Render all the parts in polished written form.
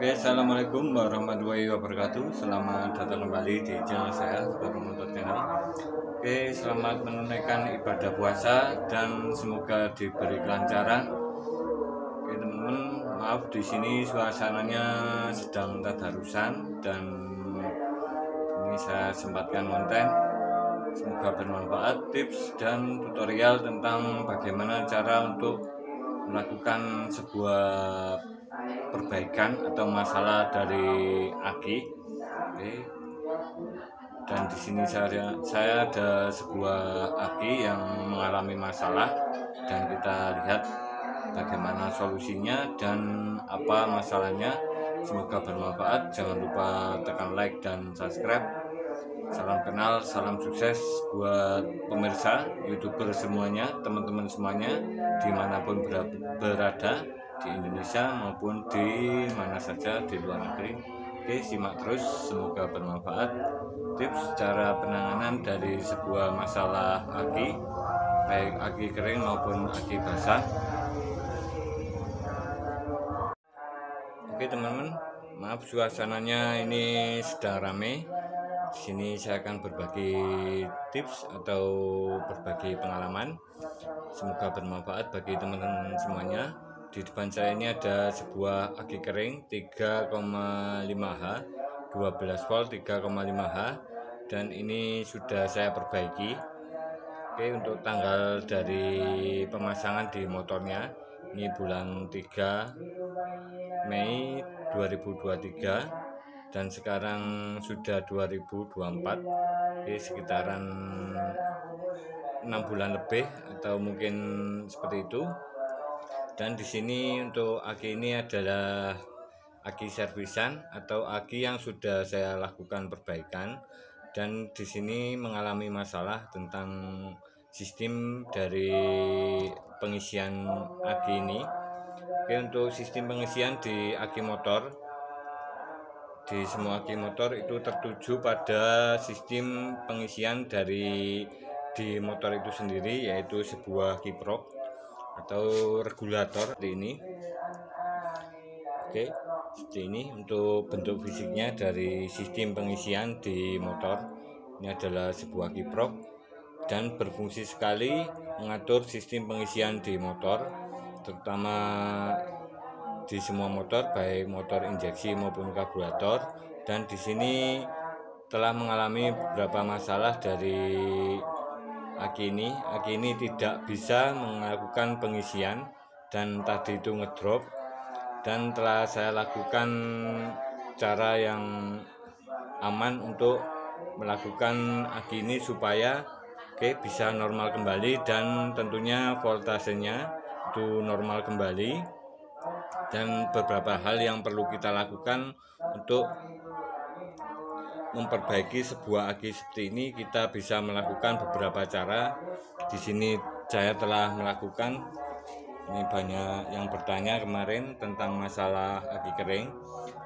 Oke, assalamualaikum warahmatullahi wabarakatuh. Selamat datang kembali di channel saya, Baru Motor Channel. Oke, selamat menunaikan ibadah puasa dan semoga diberi kelancaran. Oke, teman-teman, maaf di sini suasananya sedang tadarusan dan ini saya sempatkan konten. Semoga bermanfaat tips dan tutorial tentang bagaimana cara untuk melakukan sebuah perbaikan atau masalah dari aki. Oke. Dan di sini saya ada sebuah aki yang mengalami masalah dan kita lihat bagaimana solusinya dan apa masalahnya. Semoga bermanfaat. Jangan lupa tekan like dan subscribe. Salam kenal, salam sukses buat pemirsa, YouTuber semuanya, teman-teman semuanya, dimanapun berada, di Indonesia maupun di mana saja di luar negeri. Oke, simak terus, semoga bermanfaat. Tips cara penanganan dari sebuah masalah aki, baik aki kering maupun aki basah. Oke teman-teman, maaf suasananya ini sedang rame. Di sini saya akan berbagi tips atau berbagi pengalaman. Semoga bermanfaat bagi teman-teman semuanya. Di depan saya ini ada sebuah aki kering 3,5H, 12 volt 3,5H, dan ini sudah saya perbaiki. Oke, untuk tanggal dari pemasangan di motornya ini bulan 3 Mei 2023 dan sekarang sudah 2024. Oke, sekitaran 6 bulan lebih atau mungkin seperti itu. Dan di sini untuk aki ini adalah aki servisan atau aki yang sudah saya lakukan perbaikan, dan di sini mengalami masalah tentang sistem dari pengisian aki ini. Oke, untuk sistem pengisian di aki motor, di semua aki motor itu tertuju pada sistem pengisian dari di motor itu sendiri, yaitu sebuah kiprok atau regulator seperti ini. Oke, seperti ini untuk bentuk fisiknya dari sistem pengisian di motor. Ini adalah sebuah kiprok dan berfungsi sekali mengatur sistem pengisian di motor, terutama di semua motor, baik motor injeksi maupun karburator. Dan di sini telah mengalami beberapa masalah dari aki ini. Aki ini tidak bisa melakukan pengisian dan tadi itu ngedrop, dan telah saya lakukan cara yang aman untuk melakukan aki ini supaya bisa normal kembali, dan tentunya voltasenya itu normal kembali. Dan beberapa hal yang perlu kita lakukan untuk memperbaiki sebuah aki seperti ini, kita bisa melakukan beberapa cara. Di sini saya telah melakukan. Ini banyak yang bertanya kemarin tentang masalah aki kering,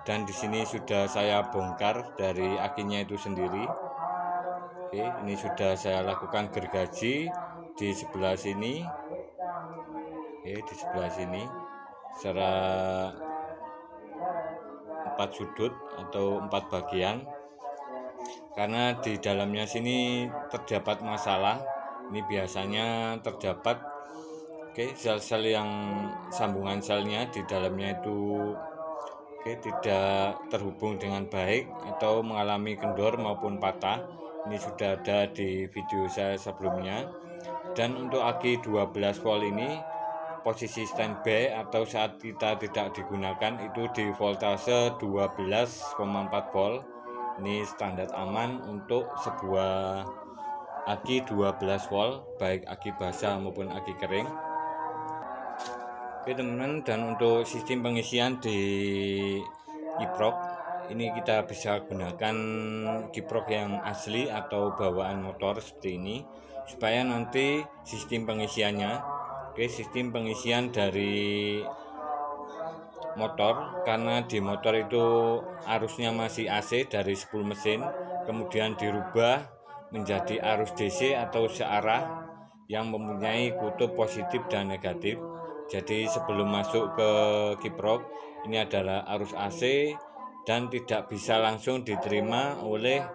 dan di sini sudah saya bongkar dari akinya itu sendiri. Oke, ini sudah saya lakukan gergaji di sebelah sini. Oke, di sebelah sini secara 4 sudut atau 4 bagian, karena di dalamnya sini terdapat masalah. Ini biasanya terdapat sel-sel yang sambungan selnya di dalamnya itu tidak terhubung dengan baik atau mengalami kendor maupun patah. Ini sudah ada di video saya sebelumnya. Dan untuk aki 12 volt ini posisi standby atau saat kita tidak digunakan itu di voltase 12,4 volt. Ini standar aman untuk sebuah aki 12 volt, baik aki basah maupun aki kering. Oke teman-teman, dan untuk sistem pengisian di kiprok ini kita bisa gunakan kiprok yang asli atau bawaan motor seperti ini, supaya nanti sistem pengisiannya, sistem pengisian dari motor, karena di motor itu arusnya masih AC dari 10 mesin, kemudian dirubah menjadi arus DC atau searah yang mempunyai kutub positif dan negatif. Jadi sebelum masuk ke kiprok, ini adalah arus AC dan tidak bisa langsung diterima oleh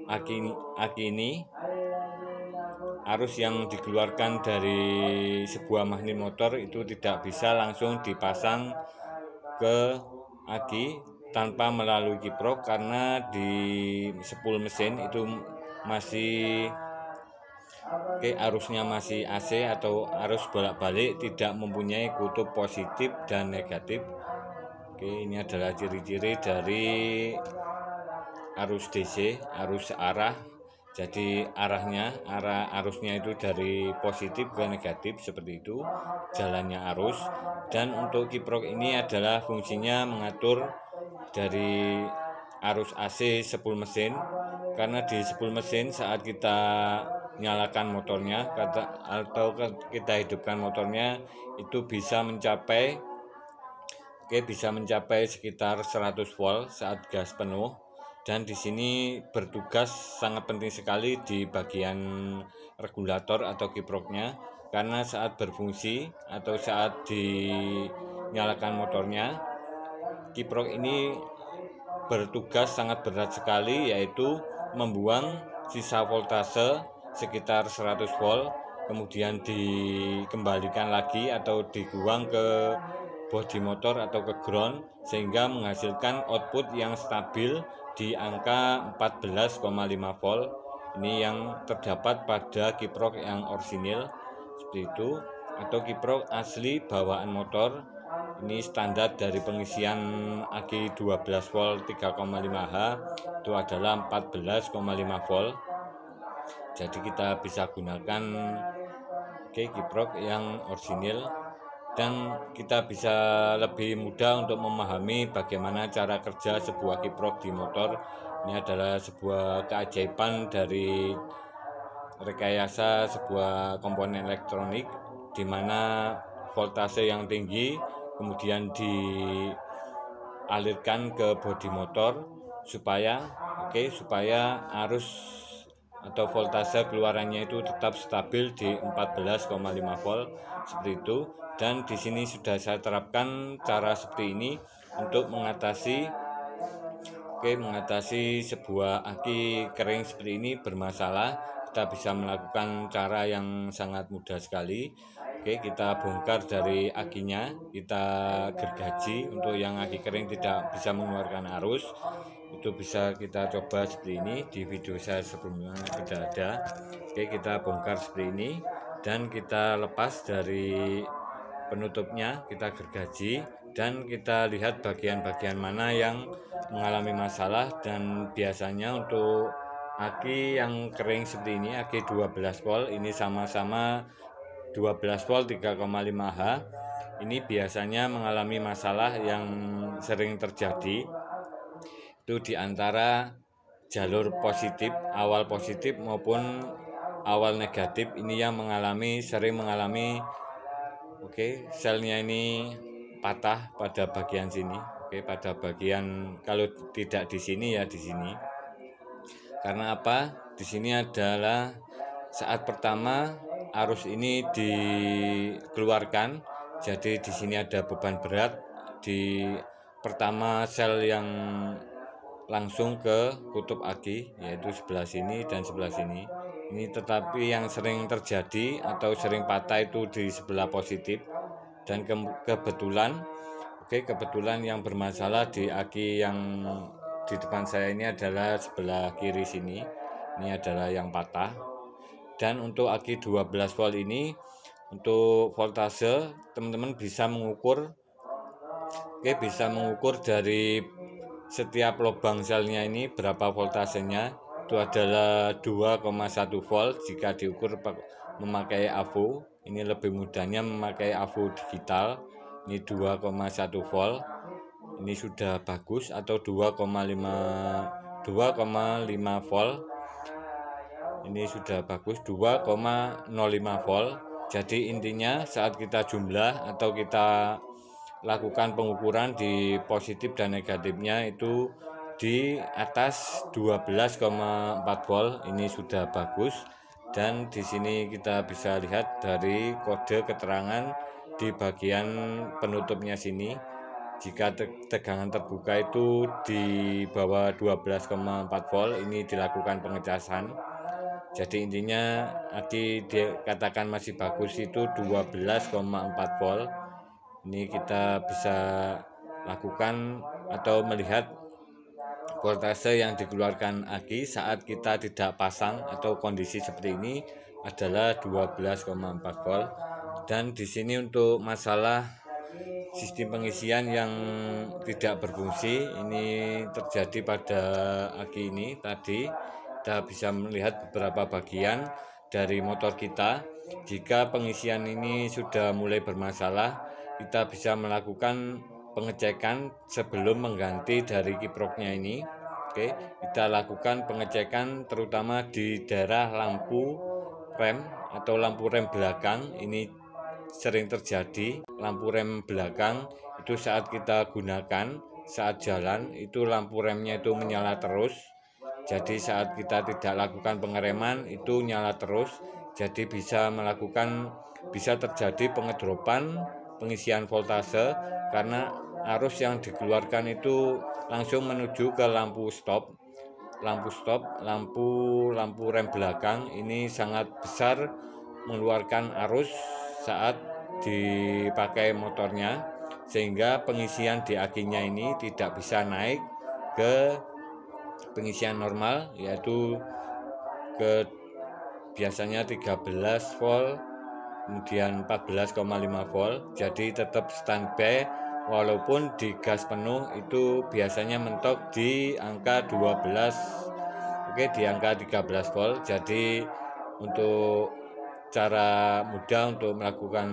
aki ini. Arus yang dikeluarkan dari sebuah magnet motor itu tidak bisa langsung dipasang ke aki tanpa melalui kiprok, karena di spool mesin itu masih arusnya masih AC atau arus bolak-balik, tidak mempunyai kutub positif dan negatif. Ini adalah ciri-ciri dari arus DC, arus arah. Jadi arusnya itu dari positif ke negatif, seperti itu jalannya arus. Dan untuk kiprok ini adalah fungsinya mengatur dari arus AC spool mesin, karena di spool mesin saat kita nyalakan motornya atau kita hidupkan motornya itu bisa mencapai sekitar 100 volt saat gas penuh. Dan di sini bertugas sangat penting sekali di bagian regulator atau kiproknya, karena saat berfungsi atau saat dinyalakan motornya, kiprok ini bertugas sangat berat sekali, yaitu membuang sisa voltase sekitar 100 volt, kemudian dikembalikan lagi atau dibuang ke bodi motor atau ke ground, sehingga menghasilkan output yang stabil di angka 14,5 volt. Ini yang terdapat pada kiprok yang orisinil seperti itu, atau kiprok asli bawaan motor. Ini standar dari pengisian aki 12 volt 3,5H itu adalah 14,5 volt. Jadi kita bisa gunakan kiprok yang orisinil, dan kita bisa lebih mudah untuk memahami bagaimana cara kerja sebuah kiprok di motor. Ini adalah sebuah keajaiban dari rekayasa sebuah komponen elektronik, di mana voltase yang tinggi kemudian dialirkan ke bodi motor supaya arus atau voltase keluarannya itu tetap stabil di 14,5 volt seperti itu. Dan di sini sudah saya terapkan cara seperti ini untuk mengatasi sebuah aki kering seperti ini bermasalah. Kita bisa melakukan cara yang sangat mudah sekali. Kita bongkar dari akinya, kita gergaji. Untuk yang aki kering tidak bisa mengeluarkan arus, itu bisa kita coba seperti ini. Di video saya sebelumnya sudah ada. Kita bongkar seperti ini dan kita lepas dari penutupnya, kita gergaji dan kita lihat bagian-bagian mana yang mengalami masalah. Dan biasanya untuk aki yang kering seperti ini, aki 12 volt, ini sama-sama 12 volt 3,5H, ini biasanya mengalami masalah yang sering terjadi itu di antara jalur positif, awal positif maupun awal negatif. Ini yang sering mengalami selnya ini patah pada bagian sini. Pada bagian, kalau tidak di sini ya di sini. Karena apa? Di sini adalah saat pertama arus ini dikeluarkan, jadi di sini ada beban berat di pertama sel yang langsung ke kutub aki, yaitu sebelah sini dan sebelah sini. Ini tetapi yang sering terjadi atau sering patah itu di sebelah positif, dan kebetulan yang bermasalah di aki yang di depan saya ini adalah sebelah kiri sini. Ini adalah yang patah. Dan untuk aki 12 volt ini, untuk voltase teman-teman bisa mengukur dari setiap lubang selnya ini berapa voltasenya. Itu adalah 2,1 volt jika diukur memakai AVO. Ini lebih mudahnya memakai AVO digital. Ini 2,1 volt. Ini sudah bagus, atau 2,5 volt. Ini sudah bagus, 2,05 volt. Jadi intinya saat kita jumlah atau kita lakukan pengukuran di positif dan negatifnya itu di atas 12,4 volt, ini sudah bagus. Dan di sini kita bisa lihat dari kode keterangan di bagian penutupnya sini. Jika tegangan terbuka itu di bawah 12,4 volt, ini dilakukan pengecasan. Jadi intinya aki dikatakan masih bagus itu 12,4 volt. Ini kita bisa lakukan atau melihat voltase yang dikeluarkan aki saat kita tidak pasang atau kondisi seperti ini adalah 12,4 volt. Dan di sini untuk masalah sistem pengisian yang tidak berfungsi ini terjadi pada aki ini tadi. Kita bisa melihat beberapa bagian dari motor kita. Jika pengisian ini sudah mulai bermasalah, kita bisa melakukan pengecekan sebelum mengganti dari kiproknya ini. Oke, kita lakukan pengecekan terutama di daerah lampu rem atau lampu rem belakang. Ini sering terjadi lampu rem belakang itu saat kita gunakan, saat jalan itu lampu remnya itu menyala terus. Jadi saat kita tidak lakukan pengereman itu nyala terus. Jadi bisa terjadi pengedropan pengisian voltase karena arus yang dikeluarkan itu langsung menuju ke lampu stop, lampu rem belakang. Ini sangat besar mengeluarkan arus saat dipakai motornya, sehingga pengisian di akinya ini tidak bisa naik ke pengisian normal, yaitu ke biasanya 13 volt kemudian 14,5 volt. Jadi tetap standby walaupun di gas penuh itu biasanya mentok di angka 12, oke, di angka 13 volt. Jadi untuk cara mudah untuk melakukan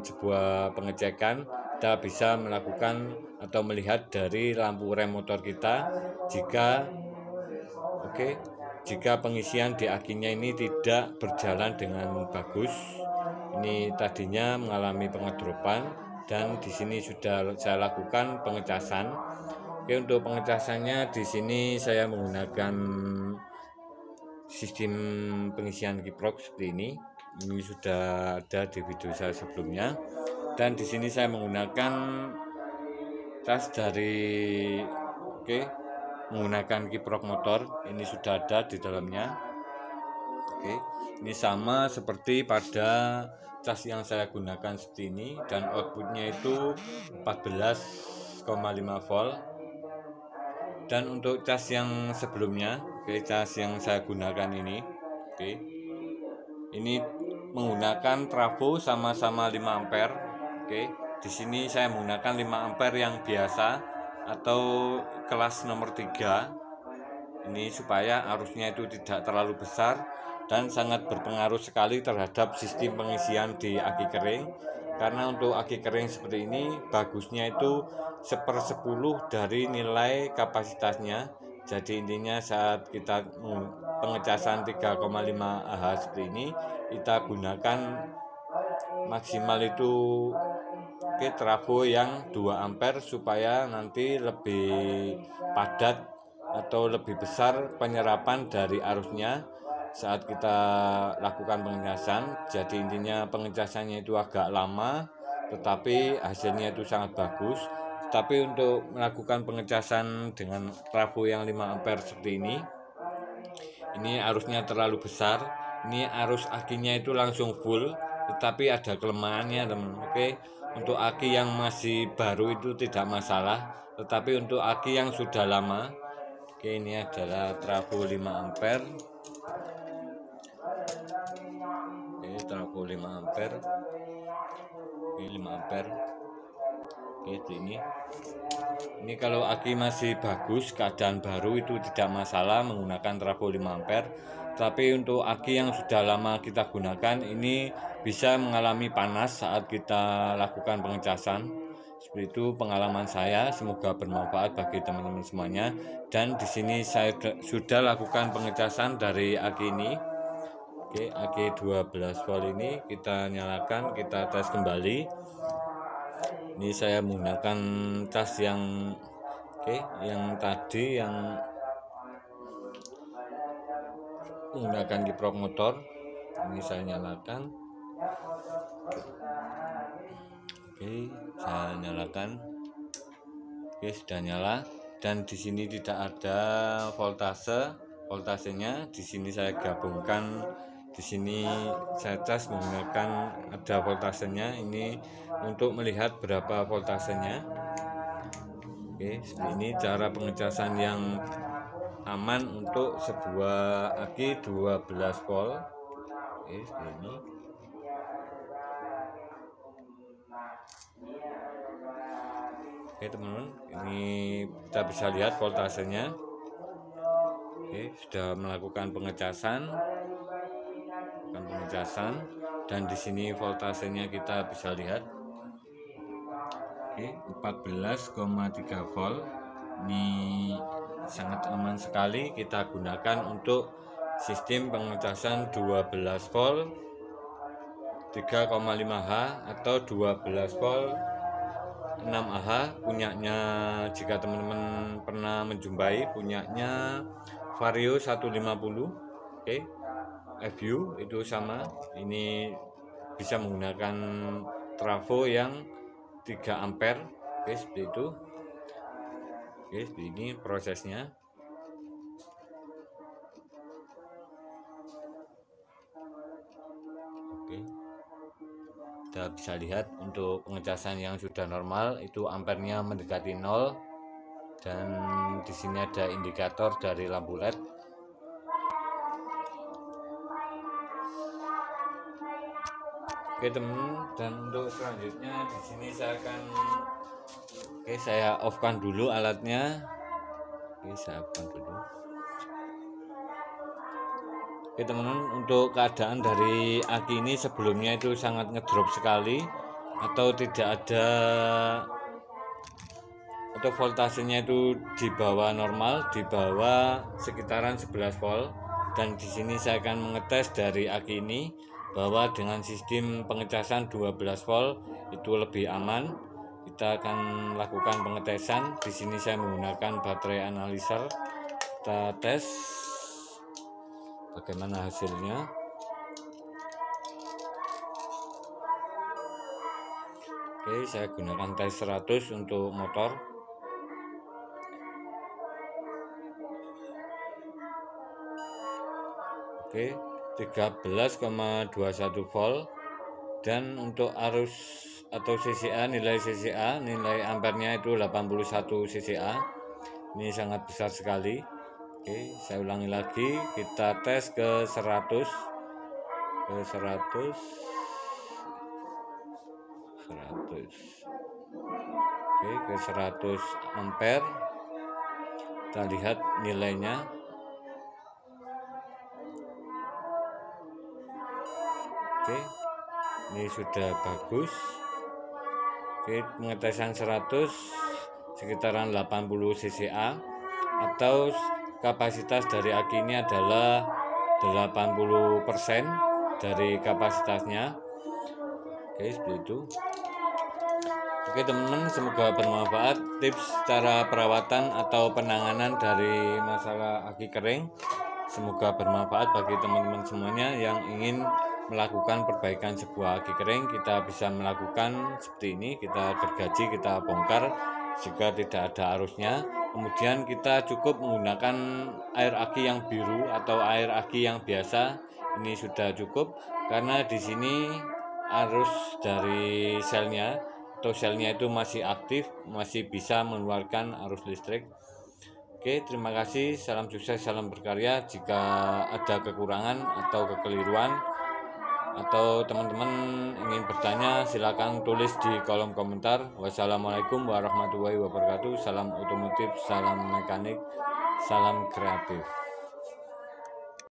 sebuah pengecekan, kita bisa melakukan atau melihat dari lampu rem motor kita. Jika pengisian di akinya ini tidak berjalan dengan bagus, ini tadinya mengalami pengedropan, dan di sini sudah saya lakukan pengecasan. Oke, untuk pengecasannya di sini saya menggunakan sistem pengisian kiprok seperti ini. Ini sudah ada di video saya sebelumnya. Dan di sini saya menggunakan cas dari menggunakan kiprok motor. Ini sudah ada di dalamnya. Oke, ini sama seperti pada cas yang saya gunakan seperti ini, dan outputnya itu 14,5 volt. Dan untuk cas yang sebelumnya, cas yang saya gunakan ini, ini menggunakan trafo sama-sama 5 ampere. Di sini saya menggunakan 5 ampere yang biasa atau kelas nomor 3. Ini supaya arusnya itu tidak terlalu besar dan sangat berpengaruh sekali terhadap sistem pengisian di aki kering. Karena untuk aki kering seperti ini bagusnya itu 1/10 dari nilai kapasitasnya. Jadi intinya saat kita pengecasan 3,5 Ah seperti ini, kita gunakan maksimal itu trafo yang 2 ampere supaya nanti lebih padat atau lebih besar penyerapan dari arusnya saat kita lakukan pengecasan. Jadi intinya pengecasannya itu agak lama tetapi hasilnya itu sangat bagus. Tapi untuk melakukan pengecasan dengan trafo yang 5 ampere seperti ini arusnya terlalu besar. Ini arus akinya itu langsung full, tetapi ada kelemahannya, teman. Untuk aki yang masih baru itu tidak masalah, tetapi untuk aki yang sudah lama, ini adalah trafo 5 ampere. Trafo 5 ampere. 5 ampere. Ini kalau aki masih bagus, keadaan baru itu tidak masalah menggunakan trafo 5 ampere. Tapi untuk aki yang sudah lama kita gunakan ini bisa mengalami panas saat kita lakukan pengecasan. Seperti itu pengalaman saya, semoga bermanfaat bagi teman-teman semuanya. Dan di sini saya sudah lakukan pengecasan dari aki ini. Aki 12 volt ini kita nyalakan, kita tes kembali. Ini saya menggunakan cas yang tadi yang menggunakan kiprok motor. Ini saya nyalakan. Oke, saya nyalakan. Oke, sudah nyala. Dan di sini tidak ada voltasenya. Di sini saya gabungkan. Di sini saya cas menggunakan ada voltasenya. Ini untuk melihat berapa voltasenya. Oke, seperti ini cara pengecasan yang aman untuk sebuah aki 12 volt. Oke, seperti ini. Oke teman-teman, ini kita bisa lihat voltasenya. Oke, sudah melakukan pengecasan, dan di sini voltasenya kita bisa lihat. Oke, 14,3 volt. Ini sangat aman sekali kita gunakan untuk sistem pengecasan 12 volt 3,5H atau 12 volt 6Ah punyanya. Jika teman-teman pernah menjumpai punyanya Vario 150, oke, FU itu sama. Ini bisa menggunakan trafo yang 3 ampere. Oke, seperti itu. Oke, seperti ini prosesnya. Oke, kita bisa lihat untuk pengecasan yang sudah normal itu ampernya mendekati 0, dan di sini ada indikator dari lampu LED. Oke teman-teman, dan untuk selanjutnya di sini saya akan saya off-kan dulu alatnya. Saya off-kan dulu. Oke teman-teman, untuk keadaan dari aki ini sebelumnya itu sangat ngedrop sekali, atau tidak ada, atau voltasenya itu di bawah normal, di bawah sekitaran 11 volt. Dan di sini saya akan mengetes dari aki ini bahwa dengan sistem pengecasan 12 volt itu lebih aman. Kita akan lakukan pengetesan. Di sini saya menggunakan baterai analyzer. Kita tes bagaimana hasilnya. Oke, saya gunakan tes 100 untuk motor. Oke, 13,21 volt. Dan untuk arus atau CCA, nilai ampernya itu 81 CCA. Ini sangat besar sekali. Oke, saya ulangi lagi, kita tes ke 100, Oke, ke 100 ampere. Kita lihat nilainya. Oke, ini sudah bagus. Oke, pengetesan 100 sekitaran 80 CCA, atau kapasitas dari aki ini adalah 80% dari kapasitasnya. Oke, seperti itu. Oke teman-teman, semoga bermanfaat tips cara perawatan atau penanganan dari masalah aki kering. Semoga bermanfaat bagi teman-teman semuanya yang ingin melakukan perbaikan sebuah aki kering. Kita bisa melakukan seperti ini, kita gergaji, kita bongkar jika tidak ada arusnya. Kemudian kita cukup menggunakan air aki yang biru atau air aki yang biasa. Ini sudah cukup, karena di sini arus dari selnya itu masih aktif, masih bisa mengeluarkan arus listrik. Oke, terima kasih, salam sukses, salam berkarya. Jika ada kekurangan atau kekeliruan, atau teman-teman ingin bertanya, silakan tulis di kolom komentar. Wassalamualaikum warahmatullahi wabarakatuh. Salam otomotif, salam mekanik, salam kreatif.